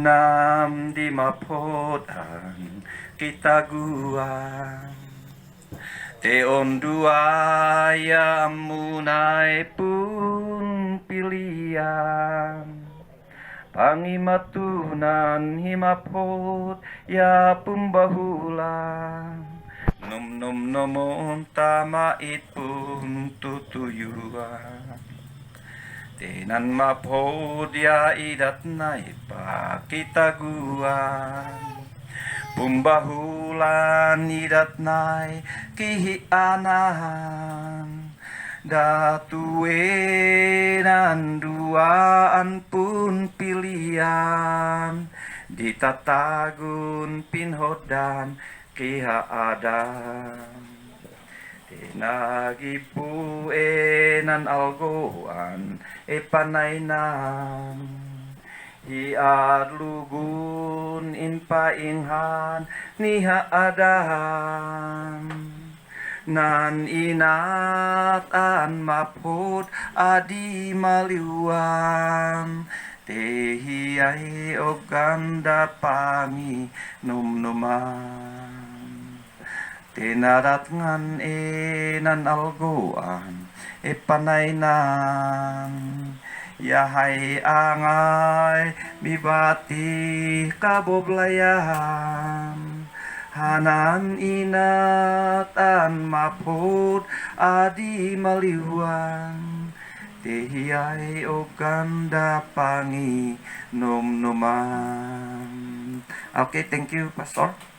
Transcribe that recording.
Unam di mapodan kitaguan te onduaya munai pun pilihan pangimatunan himapot ya pembahulan nom nomon tamait pun tutuyuan tenan mapod ya idat naipa kitaguan pumbahulan idat nai kihianan datuenan duaan pun pilihan ditatagun pinhodan kiha adam tinagipu enan algoan panainan hiad lugun inpainghan niha adam nan inatan mapod adi maliwan tehiyai oganda pangi numnuman tinadat ngan enan algoan panainan yahay angay bibati kaboblayan hanan inatan mapod adi maliwan tehiyay o ganda pangi numnuman. Okay, thank you, Pastor.